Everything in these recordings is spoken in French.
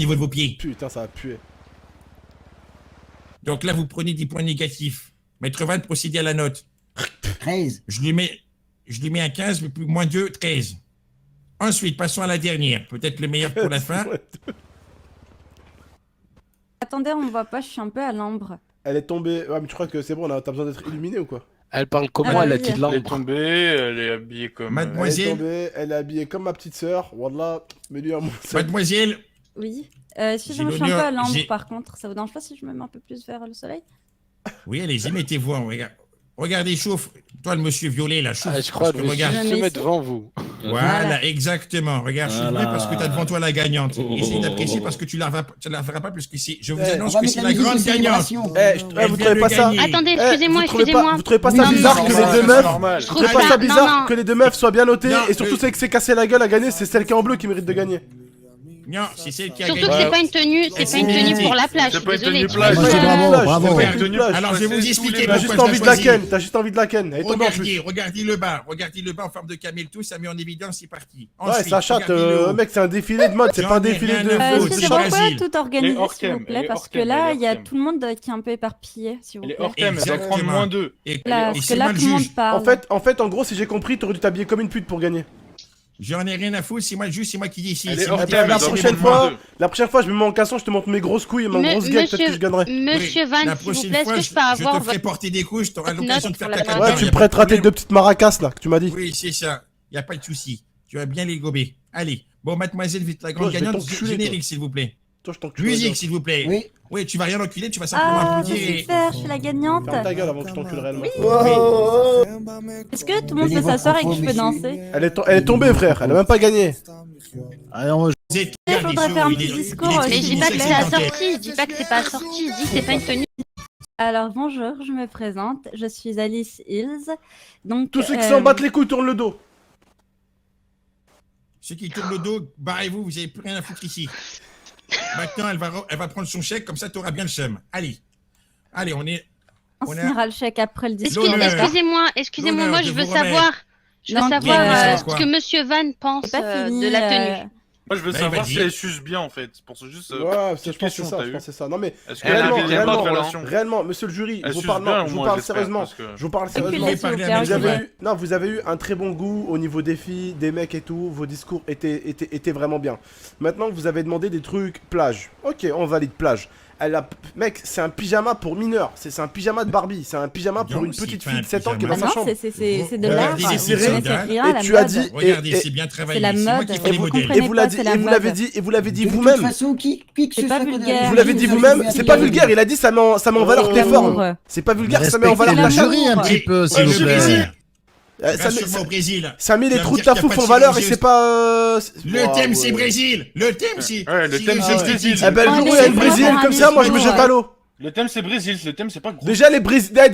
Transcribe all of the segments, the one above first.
niveau de vos pieds. Putain, ça a pué. Donc là, vous prenez 10 points négatifs. Maître Van, procédez à la note. 13. Je lui mets un 15, mais plus moins 2, 13. Ensuite, passons à la dernière. Peut-être le meilleur pour la fin. Attendez, on me voit pas, je suis un peu à l'ombre. Elle est tombée. Ouais, mais tu crois que c'est bon, t'as besoin d'être illuminé ou quoi? Elle parle comment, Ah, elle a oui. dit de Elle est l'ambre. tombée, elle est habillée comme... Elle est Mademoiselle, tombée, elle est habillée comme ma petite sœur. Wallah, mets-lui un mot. mademoiselle, Oui. Excusez-moi, je J'ai suis un peu à l'honneur- l'ombre j'ai- par contre. Ça vous dérange pas si je me mets un peu plus vers le soleil? oui, allez-y, mettez-vous en regard. Regardez, chauffe. Toi, le monsieur violet, là, chauffe. Ah, je crois Parce que que regarde. Je je mets se met ici. devant vous. Voilà, exactement. Regarde, Voilà. chauffe parce que t'as devant toi la gagnante. Oh, oh, Essaye oh, d'apprécier oh. parce que tu la feras pas plus que si. Je vous Eh, annonce On va que mettre c'est la la musique de grande gagnante. célébration. Eh, Elle vous vient trouvez de pas ça? gagner. Attendez, Eh, excusez-moi, vous trouvez pas- excusez-moi. Vous trouvez pas ça Non, bizarre non, que non, les deux c'est meufs. normal. Je Vous trouve trouvez pas ça ça- bizarre non, non. que les deux meufs soient bien notées Non, et surtout celle qui s'est cassée la gueule à gagner, c'est celle qui est en bleu qui mérite de gagner. Non, c'est celle qui a Surtout gagné. que c'est pas une tenue, c'est pas une tenue pour la plage. Je C'est suis pas une désolée. tenue plage. Ouais, bravo, plage, bravo. c'est pas Ouais, une tenue tenue- plage. Alors, je vais vous Tous les expliquer T'as pourquoi juste je l'ai envie de la choisi. ken, t'as juste envie de la ken. Elle tombe en Regardez, plus. regardez le bas. Regardez le bas en forme de camel tout, ça met en évidence, c'est parti. Ouais, Ensuite, ça chatte, regardez le haut. mec, c'est un défilé de mode, c'est J'en pas un ai défilé rien de à foutre, foot. c'est Excusez-moi, Brésil. pourquoi tout Elle organiser est hors s'il vous thème, plaît? elle est Parce hors que thème, là, elle est il y a hors thème. tout le monde qui est un peu éparpillé, s'il vous Elle est plaît. hors thème, elle doit prendre Exactement. moins 2. Et, Là, et parce c'est que là, moi le tout le monde juge. parle. En fait, en gros, si j'ai compris, t'aurais dû t'habiller comme une pute pour gagner. J'en ai rien à foutre, c'est moi le juge, c'est moi qui décide. Elle C'est est moi hors qui thème, décide. La elle doit prochaine prendre moins fois, deux. la prochaine fois, je me mets en casson, je te montre mes grosses couilles et ma grosse gueule, peut-être que je gagnerai. Monsieur Van, La s'il vous prochaine plaît, est-ce fois, que je peux avoir je te ferai votre... porter des couches, t'auras votre l'occasion note de faire pour ta la caca. Ouais, Attends, tu me prêteras tes deux petites maracas là, que tu m'as dit. Oui, c'est ça. Y a pas de souci. Tu vas bien les gober. Allez. Bon, mademoiselle, vite la grande Toi, je vais gagnante. t'enculer, Générique, s'il vous plaît. Toi, je t'encule. Musique, s'il vous plaît. Oui. Oui, tu vas rien enculer, tu vas simplement Ah, applaudir et... super, je suis la gagnante. Ferme ta gueule avant que je t'encule réellement. Est-ce que tout le monde Venez peut voir s'asseoir et que Franco, je peux monsieur. danser? Elle est tombée, frère, elle a même pas gagné. Allez, on va Il faudrait faire un petit discours Mais aussi. je dis pas que c'est assorti, je dis pas que c'est pas assorti, je dis que c'est pas une tenue. Alors bonjour, je me présente, je suis Alice Hills. Donc, Tous ceux qui s'en battent les couilles tournent le dos. Ceux qui tournent le dos, barrez-vous, vous avez plus rien à foutre ici. Maintenant, elle va prendre son chèque, comme ça, tu auras bien le seum. Allez. Allez, on est... on on est- signera le chèque après le discours. L'honneur. Excusez-moi, L'honneur moi de je veux vous remettre. savoir, je veux Non, savoir mais, ce quoi que Monsieur Van pense C'est pas fini, de la tenue. Moi, je veux Bah, savoir vas-y. si elle suce bien, en fait. Pour ce juste... Ouais, je pense que petite c'est question, ça, t'as je vu pense que c'est ça. Non mais, Est-ce qu'elle a réellement, bien pas de réellement, relation réellement, monsieur le jury, Elle je vous suce parle, bien, non, au je vous moins, parle j'espère, sérieusement. parce que- Je vous parle Enculé, sérieusement. s'il vous parler plaît, avec Vous avez enculé. eu, non, vous avez eu un très bon goût au niveau des filles, des mecs et tout. Vos discours étaient vraiment bien. Maintenant, vous avez demandé des trucs plage. Ok, on valide plage. Mec, c'est un pyjama pour mineurs. C'est un pyjama de Barbie. C'est un pyjama pour Non, une c'est petite pas fille un de 7 ans qui est Ah dans sa non, chambre. c'est de Regardez l'art. les Vous filles connaissez soldats. rien à Et la tu as mode. dit, Regardez, et- c'est bien travaillé. c'est la C'est moi mode. qui Et fais les vous modèles. comprenez Et vous pas, l'avez dit, c'est la et vous l'avez mode. dit, et vous l'avez dit De toute vous-même. façon, qui que C'est ce pas soit qu'on vulgaire. a- Vous l'avez dit vous-même, c'est pas vulgaire, il a dit ça met en valeur tes L'amour. formes. C'est pas vulgaire, ça met en valeur respectez ta le chatte. jury un petit peu, s'il vous le plaît. Brésil. Ça Va met- sûrement au Brésil. Ça met Tu les vas me trous de dire ta qu'il y a fouf pas en de valeur et chirurgie. c'est pas. Le thème, c'est Brésil. Le thème, c'est... Ouais, le thème, c'est Brésil. Eh ben, le jour où il y a une brésilienne comme ça, moi je me jette à l'eau. Le thème, c'est Brésil. Le thème, c'est pas gros. Déjà les brésiliennes.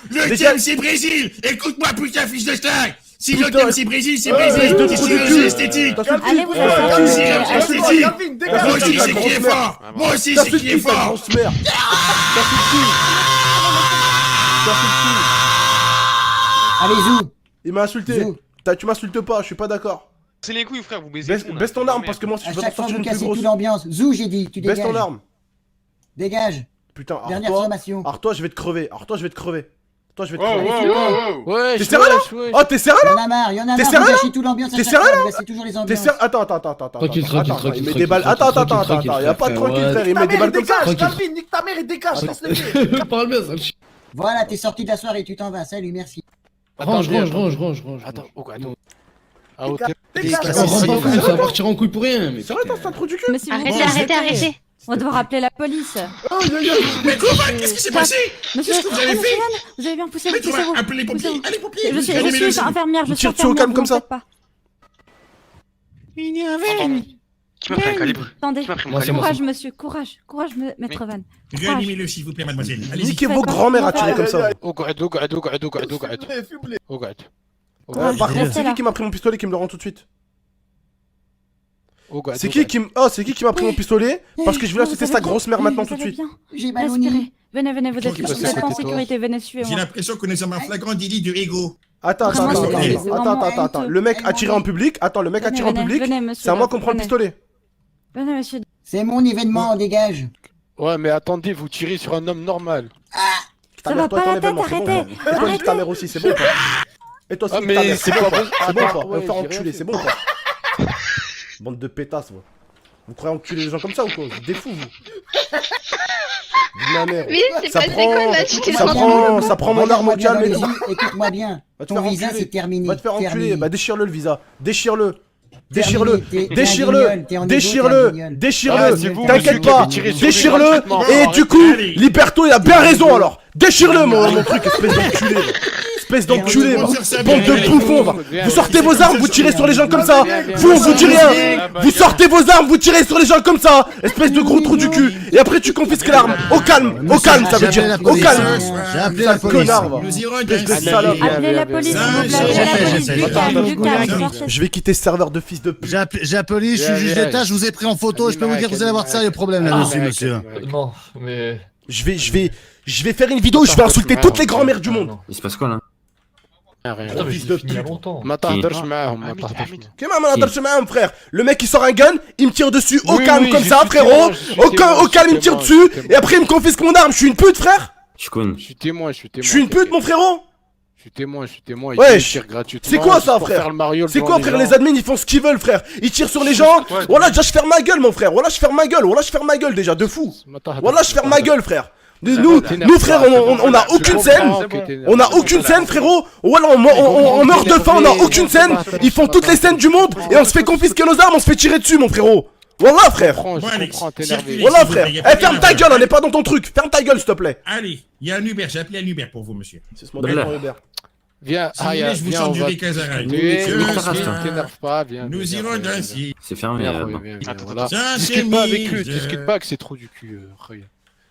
Le Déjà- thème, c'est Brésil. Écoute-moi, putain, fils de star. Si le Putain. thème, c'est Brésil, c'est Ouais, Brésil. de C'est trou de chirurgie cul. esthétique. Allez vous Ouais, asseoir. ouais, Allez. ouais, esthétique. Moi aussi, c'est qui est fort. Moi aussi, c'est qui est fort. Grosse merde. Casse le cul. Casse le cul. Allez, Zou. Il m'a insulté. Zou. Tu m'insultes pas, je suis pas d'accord. C'est les couilles, frère, vous baisez. Baisse ton arme parce que moi si À je veux chaque fois, sortir vous une plus cassez grosse. toute l'ambiance. Zou, j'ai dit, tu Baisse ton dégages. arme. Dégage. Putain, Dernière alors sommation. toi je vais te crever. Toi je vais te crever. Oh, oh, oh. Ouais, T'es sérieux là Oh t'es sérieux Il y là en a marre, il y en a T'es marre, sérieux, vous là gâchez toute l'ambiance à T'es chaque sérieux, fois, là vous cassez toujours les T'es ambiances. sérieux Attends. Tranquille, Il met des balles. Attends. Y a pas de tranquille frère, il met des balles comme ça. Tranquille. Nique ta mère et dégage. Parle bien, ça. Voilà, t'es sorti de la soirée, tu t'en vas, salut, merci. Range. Attends, attends. Ah, ok. On rentre en couille, ça va partir en couille pour rien. Mais Sérieux, t'as un trou du cul Mais s'il vous Arrêtez, plaît, arrêtez. on va devoir appeler la police. Mais comment? Qu'est-ce qui s'est passé? Monsieur, Qu'est-ce que vous avez monsieur fait? Van, vous avez bien poussé, Mais tu poussez-vous. vas appeler les pompiers. Poussez-vous. Allez, pompiers. Je suis Allumez-le. infirmière, je suis Tire-tu au infirmière, calme vous comme en ça faites pas. Qui m'a pris un calibre? Attendez, Qui m'a pris mon Moi, c'est calibre? moi. courage monsieur, courage maître Van. Réanimez-le, s'il vous plaît, mademoiselle. Allez-y. Niquez vos grands-mères à tirer comme ça. Oqad. Par contre, Restez c'est là. qui m'a pris mon pistolet qui me le rend tout de suite? Oqad. C'est qui qui m'a pris mon pistolet parce que je voulais insulter sa grosse mère maintenant tout de suite. J'ai mal au nez. Respirez. Venez, vous êtes Tranquille, vous êtes en c'était toi. sécurité, venez, J'ai suivez-moi. l'impression que nous sommes un flagrant délit de ego. Attends. Vraiment, c'est Le mec a tiré en public. Attends, le mec a tiré en public. Venez, monsieur. C'est à moi qu'on prend le venez. pistolet. Venez, monsieur. C'est mon événement, dégage. Ouais, mais attendez, vous tirez sur un homme normal. Ta Ça mère, va toi, pas ton la tête, événement, c'est bon, arrêtez. quoi. Et toi, nique ta mère aussi, c'est bon, quoi. Et toi aussi, Ah, nique ta mais mère. c'est pas quoi. vrai. C'est bon, Attends, quoi. ouais, Me faire j'ai enculer, rien c'est bon, quoi. Bande de pétasses, moi. Vous croyez enculer les gens comme ça ou quoi? Des fous, vous. Dis ma mère. Mais c'est Ça pas prend- quoi là, tu t'es ça prend- ça prend mon arme au calme et tout. Écoute-moi bien. Va te Ton faire visa, enculer. c'est terminé. Va te faire enculer. Terminé. Bah, déchire-le, le visa. Déchire-le. Terminé. T'es un Déchire-le. guignol, t'es en égo, Déchire-le. t'es un guignol. Ah, Déchire-le. c'est vous, monsieur, T'inquiète qui pas. avez tiré sur lui Déchire-le. gratuitement. Et du coup, Allez. Liberto, il a bien raison alors. Déchire-le, mon truc, espèce d'enculé. Espèce d'enculé, va. Bande de bouffons, va. Vous sortez vos armes, vous tirez sur les gens comme ça. Vous, on vous dit rien. Vous sortez vos armes, vous tirez sur les gens comme ça. Espèce de gros trou du cul. Et après, tu confisques l'arme. Au calme, ça veut dire. Au calme. J'ai appelé Sale connard, va. Nous irons Espèce de d'ici. salope. Appelez la police, s'il vous plaît. Appelez la police. j'ai Du fait. calme, du calme. Attends, sortez. Je vais quitter ce serveur de fils de pute. J'ai appelé, je suis juge d'état, je vous ai pris en photo, je peux vous dire que vous allez avoir de sérieux problèmes là-dessus, monsieur. Non, mais. Je vais faire une vidéo, je vais insulter toutes les grand-mères du monde. Il se passe quoi là? Rien. Fils de pute. ما تهدرش معاهم ما تهدرش Comment on adore ce même frère? Le mec il sort un gun, il me tire dessus au Oui, calme oui, comme je ça suis frérot. témoin, je suis Au témoin, calme il me je tire suis dessus témoin. et après il me confisque mon arme. Je suis une pute frère? Je connais. Je suis témoin, je suis témoin. Je suis une pute mon frérot? Je suis témoin, je suis témoin. Ouais, Il tire gratuitement. c'est quoi ça, juste pour frère? faire le mariole C'est devant quoi frère? gens. Les admins ils font ce qu'ils veulent frère. Ils tirent sur les gens. Ouais. Voilà déjà je ferme ma gueule mon frère. Voilà je ferme ma gueule. Voilà je ferme ma gueule déjà de fou. ما تهدرش. Voilà je ferme ma gueule frère. Nous T'énerve frère pas, on a je aucune comprends scène. que t'énerves. On a aucune scène frérot. Voilà on meurt de faim. On a aucune scène. Ils font toutes les scènes du monde et on se fait confisquer nos armes. On se fait tirer dessus mon frérot. Voilà frère. Je Bon, Alex, comprends, t'es énervé. circulez. Voilà frère. Eh ferme ta gueule, on n'est pas dans ton truc. Ferme ta gueule s'il te plaît. Allez, il y a un Uber, j'ai appelé un Uber pour vous, monsieur. C'est ce modèle pour Hubert. Viens, Si vous Aya, voulez, je vous viens, chante on du va Rick Azaray. discuter. Nous, Viens, ça reste, viens, t'énerve pas, viens. Nous viens, irons viens, ainsi. C'est fermé. viens, non. viens, viens, voilà. Tiens, Discute pas avec lui, chemise. discute pas que c'est trop du cul. Regarde.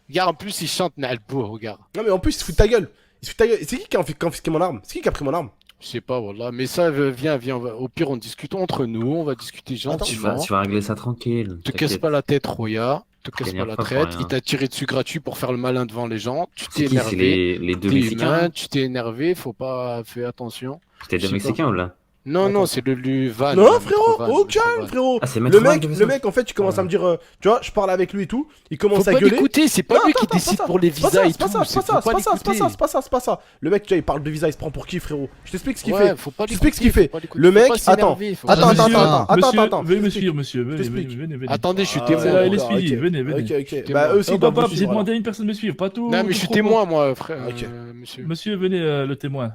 Regarde, en plus, il chante Nalbo, regarde. Non mais en plus il se fout de ta gueule. Il se fout de ta gueule. C'est qui qui a confisqué mon arme? C'est qui qui a pris mon arme? Je sais pas, voilà. Mais ça, viens, au pire, on discute entre nous, on va discuter Tu vas, gentiment. tu vas régler ça tranquille. Te casse pas la tête, Roya. Te casse pas t'énerve la pas pour tête. rien. Il t'a tiré dessus gratuit pour faire le malin devant les gens. Tu C'est t'es qui? C'est énervé. les deux T'es Mexicains? humain, tu t'es énervé, faut pas faire attention. C'était je sais deux Mexicains ou là? Non, non, c'est le Van. Non le frérot, Van, au le calme Van. frérot. Ah, c'est Maître Van qui fait ça? Le mec en fait il commence à me dire, tu vois, je parle avec lui et tout, il Faut commence à pas gueuler. l'écouter, c'est pas Non, lui attends, qui attends, décide c'est pas pour les C'est pas visas ça, et c'est pas tout. ça, c'est pas ça, c'est pas ça, c'est pas ça, l'écouter. c'est pas ça, c'est pas ça. Le mec, tu vois, il parle de visa, il se prend pour qui frérot? Je t'explique ce qu'il Ouais, fait. faut pas Je t'explique ce qu'il l'écouter, fait. faut pas l'écouter, Le faut mec, pas s'énerver, faut pas attends, s'énerver. attends. Veuillez me suivre, monsieur. Venez, t'explique. venez. Attendez, je suis Ah, témoin. C'est ouais, la d'accord, LSPD, ok. venez. Ok. Témoin. Bah eux aussi Oh, ils doivent papa, vous j'ai suivre, demandé à une personne de me suivre, pas tout. Non, mais je tout suis trop témoin, moi, frère. Ok. Monsieur. Monsieur, venez, le témoin.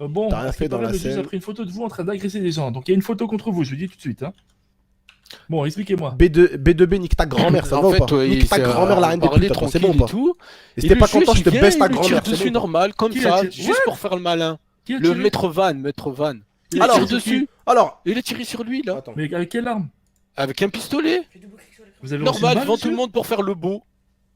Bon, T'as rien fait dans la le juge scène. a pris une photo de vous en train d'agresser des gens. Donc il y a une photo contre vous, je vous dis tout de suite. Hein. Bon, expliquez-moi. B2B, nique ta grand-mère, ça En va ou fait, pas? Nique ta grand-mère, la reine des putes, attends, c'est bon ou pas? Et si t'es pas content, je te baisse ta grand-mère, dessus c'est bon. normal, comme Qui ça, a tiré juste Ouais. pour faire le malin. Qui a Le tiré maître Van. Il a Alors, tiré dessus. Alors, Il a tiré sur lui, là. attends. Mais avec quelle arme? Avec un pistolet. Vous avez reçu une Normal, balle, devant monsieur tout le monde pour faire le beau.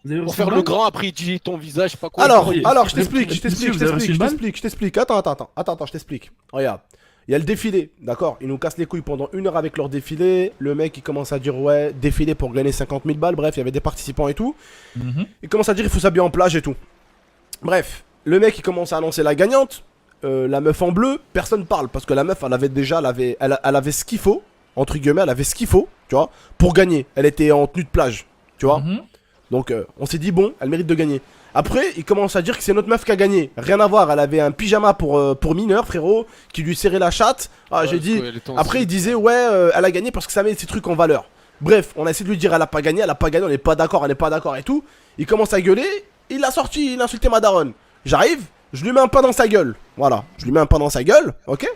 Vous avez Pour reçu faire une le balle grand, après il dit ton visage, pas quoi. Alors, croyez- je Monsieur, vous avez reçu une balle t'explique. Attends, je t'explique. Regarde. Il y a le défilé, d'accord? Ils nous cassent les couilles pendant 1 heure avec leur défilé. Le mec, il commence à dire, ouais, défilé pour gagner 50 000 balles. Bref, il y avait des participants et tout. Il commence à dire, il faut s'habiller en plage et tout. Bref, le mec, il commence à annoncer la gagnante. La meuf en bleu, personne parle. Parce que la meuf, elle avait déjà, elle avait ce qu'il faut. Entre guillemets, elle avait ce qu'il faut, tu vois, pour gagner. Elle était en tenue de plage, tu vois. Donc, on s'est dit, bon, elle mérite de gagner. Après, il commence à dire que c'est notre meuf qui a gagné. Rien à voir, elle avait un pyjama pour mineur, frérot, qui lui serrait la chatte. Ah, j'ai dit. Après, il disait, ouais, elle a gagné parce que ça met ses trucs en valeur. Bref, on a essayé de lui dire, elle a pas gagné, on n'est pas d'accord, et tout. Il commence à gueuler, il l'a sorti, il a insulté ma daronne. J'arrive, je lui mets un pain dans sa gueule. Voilà, je lui mets un pain dans sa gueule, ok?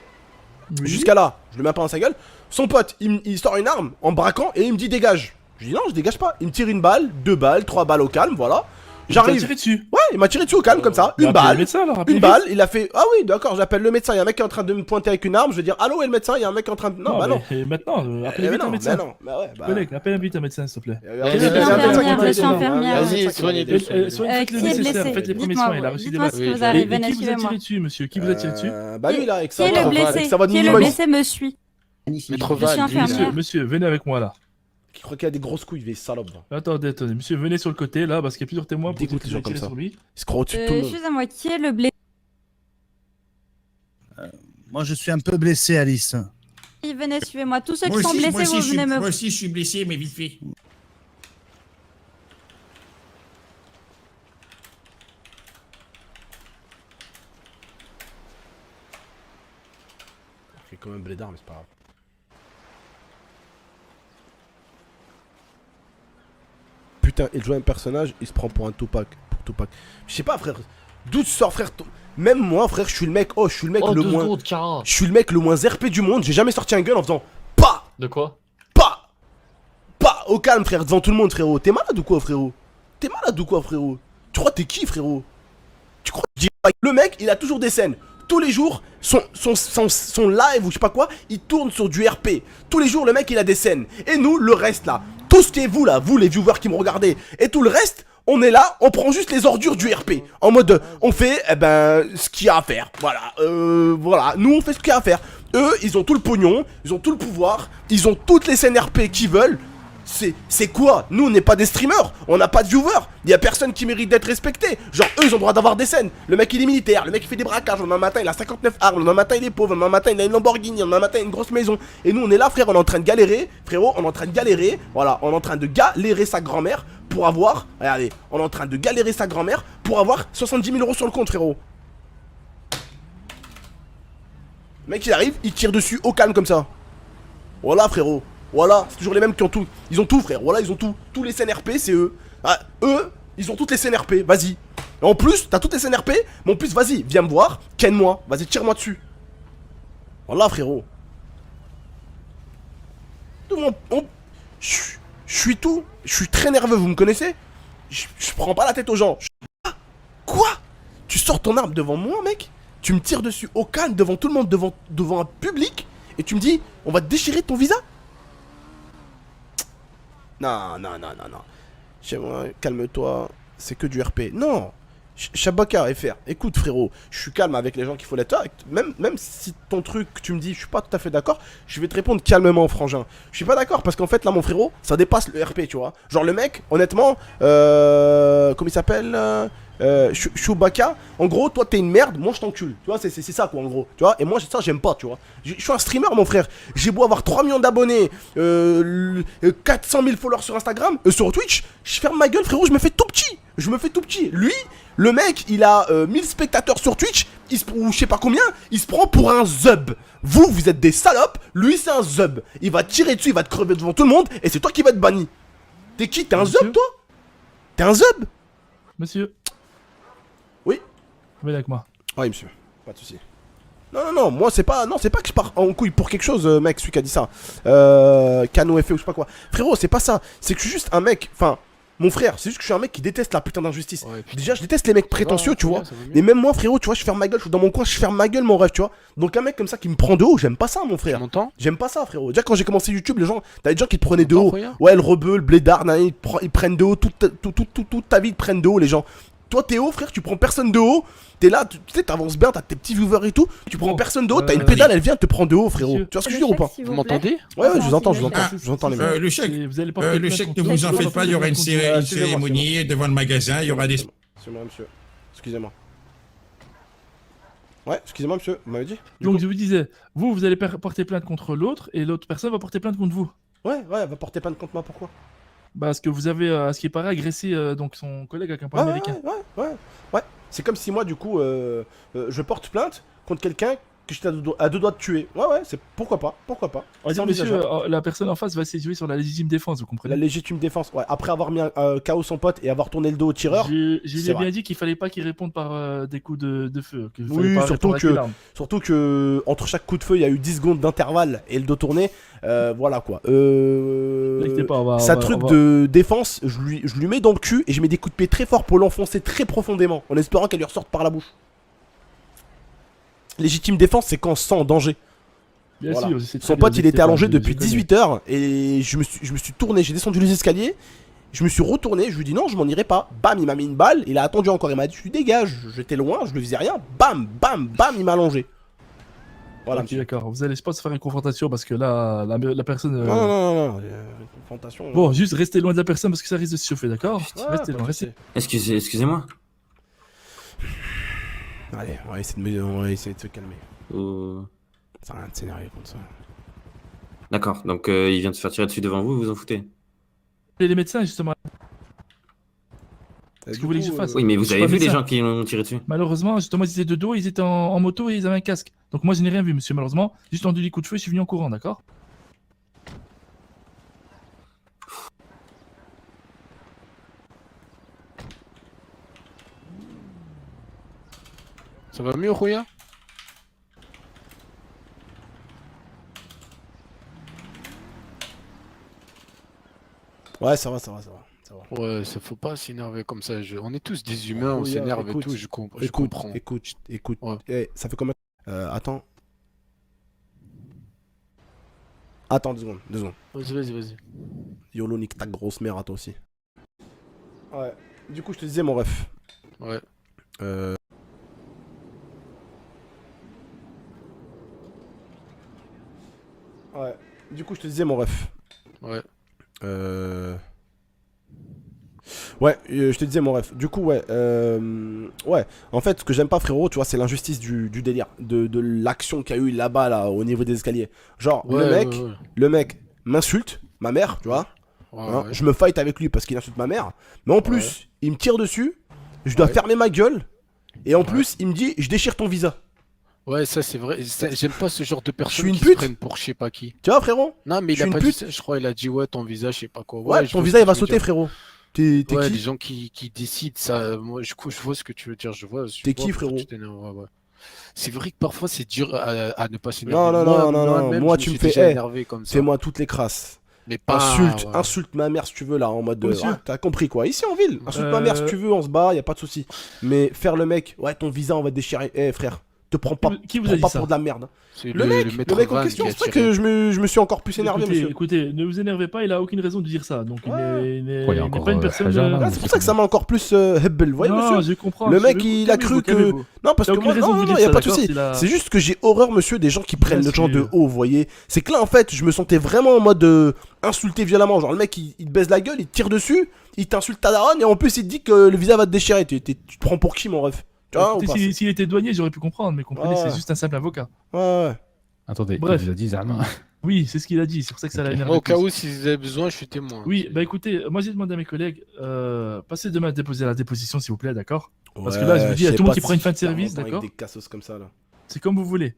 Jusqu'à là, je lui mets un pain dans sa gueule. Son pote, il sort une arme en braquant et il me dit, dégage. Je dis, non, je dégage pas. Il me tire 1 balle, 2 balles, 3 balles au calme, voilà. Il m'a J'arrive. tiré dessus. Ouais, il m'a tiré dessus au calme comme ça. Bah, Une balle. le médecin, alors, Une balle, il a fait. Ah oui, d'accord, j'appelle le médecin. Il y a un mec qui est en train de me pointer avec une arme. Je vais dire, allô, et le médecin, il y a un mec qui est en train de. Non, bah non. Et maintenant, appelez Eh, vite un médecin. non, bah ouais, bah. Collègue, appelle vite un médecin, s'il te plaît. Je suis infirmière. Vas-y, soignez-le. Faites le qui est nécessaire, blessé? faites les premiers Dites-moi, soins, il a reçu des dites-moi balles. ce que vous Oui, avez, Et venez, qui vous a suivez-moi. tiré dessus, monsieur? Qui vous a tiré dessus? Bah lui là, avec Qui sa est le blessé? ça va Qui est le minimum. blessé me suit. Magnifique. Maître Je suis Van, infirmière. Monsieur, venez avec moi là. Qui croit qu'il a des grosses couilles, il est salope. Va. Attendez, monsieur, venez sur le côté là, parce qu'il y a plusieurs témoins pour Dégoûte dire que les gens j'ai tiré comme ça. sur lui. Il se croit au-dessus de tout le monde. Excusez-moi, qui est le blessé? Moi, je suis un peu blessé, Alice. Venez, suivez-moi. Tous ceux Moi qui sont aussi, blessés, moi aussi, vous je suis, venez me... moi aussi, je suis blessé, mais vite fait. C'est quand même blédard, mais c'est pas grave. Putain, il joue un personnage, il se prend pour un Tupac. Pour Tupac. Je sais pas, frère. D'où tu sors, frère? Même moi, frère, je suis le mec. Oh, je suis le mec le moins. Je suis le mec le moins RP du monde. J'ai jamais sorti un gun en faisant pas. De quoi? Pas. Pas. Au calme, frère, devant tout le monde, frérot. T'es malade ou quoi, frérot? T'es malade ou quoi, frérot? Tu crois que t'es qui, frérot? Tu crois que le mec, il a toujours des scènes. Tous les jours, son live ou je sais pas quoi, il tourne sur du RP. Tous les jours, le mec, il a des scènes. Et nous, le reste là, tout ce qui est vous là, vous les viewers qui me regardez, et tout le reste, on est là, on prend juste les ordures du RP. En mode, on fait, ce qu'il y a à faire. Voilà, voilà, nous on fait ce qu'il y a à faire. Eux, ils ont tout le pognon, ils ont tout le pouvoir, ils ont toutes les scènes RP qu'ils veulent. C'est quoi? Nous on n'est pas des streamers, on n'a pas de viewers, il y a personne qui mérite d'être respecté. Genre eux ils ont le droit d'avoir des scènes. Le mec il est militaire, le mec il fait des braquages, le lendemain matin il a 59 armes, le lendemain matin il est pauvre, le lendemain matin il a une Lamborghini, le lendemain matin il a une grosse maison. Et nous on est là frère, on est en train de galérer, frérot, on est en train de galérer, voilà, on est en train de galérer sa grand-mère pour avoir, regardez, on est en train de galérer sa grand-mère pour avoir 70 000 € sur le compte frérot. Le mec il arrive, il tire dessus au calme comme ça. Voilà frérot. Voilà, c'est toujours les mêmes qui ont tout. Ils ont tout, frère. Voilà, ils ont tout. Tous les CNRP, c'est eux. Ah, eux, ils ont toutes les CNRP. Vas-y. Et en plus, t'as toutes les CNRP. Mais en plus, vas-y, viens me voir. Ken-moi. Vas-y, tire-moi dessus. Voilà, frérot. Je suis tout. Je suis très nerveux, vous me connaissez? Je prends pas la tête aux gens. Quoi? Tu sors ton arme devant moi, mec? Tu me tires dessus au calme devant tout le monde, devant un public? Et tu me dis, on va te déchirer ton visa? Non. Chez moi, calme-toi, c'est que du RP. Non, Shabaka FR, écoute frérot, je suis calme avec les gens qu'il faut l'être. Même si ton truc, tu me dis, je suis pas tout à fait d'accord, je vais te répondre calmement, frangin. Je suis pas d'accord parce qu'en fait, là, mon frérot, ça dépasse le RP, tu vois. Genre, le mec, honnêtement, comment il s'appelle Chewbacca, en gros, toi t'es une merde, moi je t'encule. Tu vois, c'est ça quoi, en gros. Tu vois, et moi ça j'aime pas, tu vois. Je suis un streamer, mon frère. J'ai beau avoir 3 millions d'abonnés, 400 000 followers sur Instagram, sur Twitch, je ferme ma gueule, frérot, je me fais tout petit. Lui, le mec, il a 1000 spectateurs sur Twitch, ou je sais pas combien, il se prend pour un zub. Vous êtes des salopes, lui c'est un zub. Il va tirer dessus, il va te crever devant tout le monde, et c'est toi qui vas être banni. T'es qui? T'es un zub, toi? T'es un zub? Monsieur. Oui. Venez avec moi. Oui, monsieur. Pas de soucis. Non, moi c'est pas que je pars en couille pour quelque chose, mec, celui qui a dit ça. Cano FE ou je sais pas quoi. Frérot, c'est pas ça. C'est que je suis juste un mec, enfin, mon frère, c'est juste que je suis un mec qui déteste la putain d'injustice. Ouais, déjà, je déteste les mecs prétentieux, tu vois. Mais même moi, frérot, tu vois, je ferme ma gueule, je suis dans mon coin, je ferme ma gueule, mon rêve, tu vois. Donc un mec comme ça qui me prend de haut, j'aime pas ça, mon frère. J'aime pas ça, frérot. Déjà, quand j'ai commencé YouTube, les gens, t'as des gens qui te prenaient de haut. Ouais, le rebeu, le blédard, ils prennent de haut, toute ta vie, ils te prennent de haut, les gens. Toi, t'es haut, frère, tu prends personne de haut. T'es là, tu sais, t'avances bien, t'as tes petits viewers et tout. Tu prends personne de haut, t'as une pédale, elle vient te prendre de haut, frérot. Tu vois ce que je veux dire ou pas? Vous m'entendez? Ouais, je vous entends les mecs. Le chèque, ne vous en faites pas, il y aura une cérémonie devant le magasin, il y aura des... Excusez-moi, monsieur. Excusez-moi. Ouais, excusez-moi, monsieur, vous m'avez dit? Donc, je vous disais, vous allez porter plainte contre l'autre, et l'autre personne va porter plainte contre vous. Ouais, elle va porter plainte contre moi, pourquoi? Parce que vous avez, à ce qui paraît, agressé donc son collègue avec un point américain. Ouais. C'est comme si moi, du coup, je porte plainte contre quelqu'un que j'étais à deux doigts de tuer. Ouais, c'est pourquoi pas. On va dire, monsieur, la personne en face va essayer de jouer sur la légitime défense, vous comprenez? La légitime défense, ouais. Après avoir mis un KO son pote et avoir tourné le dos au tireur. Je lui ai bien dit qu'il fallait pas qu'il réponde par des coups de feu. Oui, surtout que entre chaque coup de feu, il y a eu 10 secondes d'intervalle et le dos tourné. Voilà quoi. Sa truc de défense, je lui mets dans le cul et je mets des coups de pied très forts pour l'enfoncer très profondément en espérant qu'elle lui ressorte par la bouche. Légitime défense, c'est quand on se sent en danger. Bien voilà. sûr, son pote, il était allongé depuis 18h et je me suis tourné, j'ai descendu les escaliers, je me suis retourné, je lui ai dit non, je m'en irai pas. Bam, il m'a mis une balle, il a attendu encore, il m'a dit tu dégages, j'étais loin, je lui faisais rien. Bam, il m'a allongé. Voilà. Ok, d'accord, vous allez pas se faire une confrontation parce que là, la personne. Non, confrontation. Bon, juste restez loin de la personne parce que ça risque de se chauffer, d'accord? Restez loin, restez. Excusez-moi. Allez, on va essayer de se calmer. Ça sert à rien de s'énerver contre ça. D'accord, donc il vient de se faire tirer dessus devant vous, vous vous en foutez? Et les médecins, justement. Qu'est-ce que vous voulez que je fasse? Oui, mais Je vous suis avez pas vu les médecin. gens qui l'ont tiré dessus? Malheureusement, justement, ils étaient de dos, ils étaient en moto et ils avaient un casque. Donc moi, je n'ai rien vu, monsieur, malheureusement. Juste entendu des coups de feu, je suis venu en courant, d'accord? Ça va mieux, Rouya? Ouais, ça va, ça va, ça va. Ça va. Ouais, ça faut pas s'énerver comme ça. On est tous des humains, on Rouya, s'énerve et écoute, tout, je Écoute, comprends. écoute. Ouais. Eh, ça fait combien? Attends. Attends 2 secondes. Vas-y. YOLO, nique ta grosse mère à toi aussi. Ouais. Du coup, je te disais, mon ref. Ouais. Ouais. Du coup, je te disais, mon ref. Ouais. Ouais, je te disais, mon ref. Du coup, ouais. Ouais. En fait, ce que j'aime pas, frérot, tu vois, c'est l'injustice du délire. De l'action qu'il y a eu là-bas, là, au niveau des escaliers. Genre, Ouais, le mec m'insulte, ma mère, tu vois. ouais, Hein, ouais. je me fight avec lui parce qu'il insulte ma mère. Mais en plus, il me tire dessus. Je dois Ouais. fermer ma gueule. Et en plus, il me dit, je déchire ton visa. Ouais, ça c'est vrai. J'aime pas ce genre de suis personnes une qui se pute prennent pour je sais pas qui. Tu vois, frérot? Non, mais Je il a suis pas une dit pute. ça. Je crois il a dit ouais, ton visage, je sais pas quoi. Ouais, je ton vois visa, ce il va que tu veux sauter, dire. frérot. T'es Ouais, qui? les gens qui décident ça. Moi, je vois ce que tu veux dire. T'es qui, pourquoi frérot? tu t'énerves, ouais. C'est vrai que parfois c'est dur à ne pas Non, s'énerver. non, non, non, non. Moi-même, Moi, je me tu me suis fais, déjà hey, énervé comme ça. fais-moi toutes les crasses. Mais pas. Ouais. Insulte ma mère si tu veux, là, en mode de. Monsieur. Ah, t'as compris quoi? Ici en ville, insulte ma mère si tu veux, on se bat, y a pas de souci. Mais faire le mec, ouais, ton visa, on va te déchirer. Eh, frère, te prends pas, Qui vous prends a dit pas ça? pour de la merde. C'est Le mec en Van question, qui a c'est vrai tiré. que je me suis encore plus énervé, monsieur. Écoutez, ne vous énervez pas, il a aucune raison de dire ça. Donc Ouais. il n'est Quoi, il y a il n'est encore, pas une personne. Hajar, là, Ouais, c'est pour ça que ça m'a encore plus hebbel, vous voyez, Non, monsieur? je comprends. Le mec, Calmez-vous, il a cru que. calmez-vous. Non, parce Il a que aucune moi, raison de non, vous non, dire y a ça, pas de d'accord, souci. s'il a- C'est juste que j'ai horreur, monsieur, des gens qui prennent le gens de sûr. haut, vous voyez. C'est que là, en fait, je me sentais vraiment en mode insulté violemment. Genre, le mec, il te baise la gueule, il te tire dessus, il t'insulte ta daronne, et en plus, il te dit que le visa va te déchirer. Tu te prends pour qui, mon ref? Tu vois, ou Écoutez, pas? s'il était douanier, j'aurais pu comprendre, mais comprenez, Ouais. c'est juste un simple avocat. Ouais. Attendez, Bref. il vous a dit Zama. Oui, c'est ce qu'il a dit, c'est pour ça que ça l'a Ok. énervé. Moi, au cas plus. où, si vous avez besoin, je suis témoin. Oui, bah écoutez, moi j'ai demandé à mes collègues, passez demain à déposer la déposition, s'il vous plaît, d'accord? Parce que là, je vous dis, il y a tout le monde qui prend une fin de service, d'accord? Avec des cassos comme ça, là. C'est comme vous voulez.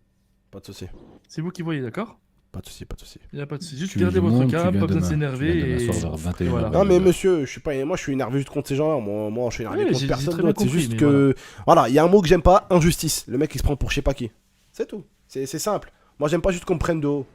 Pas de souci. C'est vous qui voyez, d'accord? Pas de souci, pas de souci. Il n'y a pas de souci. Juste Tu veux gardez du votre monde, tu calme, viens pas besoin de demain. s'énerver. Tu viens demain Et... soir vers 21 voilà. Non, mais monsieur, moi, je suis énervé juste contre ces gens-là. Moi, je suis énervé Ouais, contre j'ai personne très bien d'autre. C'est compris, juste mais que. Voilà, il y a un mot que j'aime pas, injustice. Le mec, il se prend pour je sais pas qui. C'est tout. C'est simple. Moi, j'aime pas juste qu'on me prenne de haut.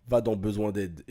Va dans besoin d'aide.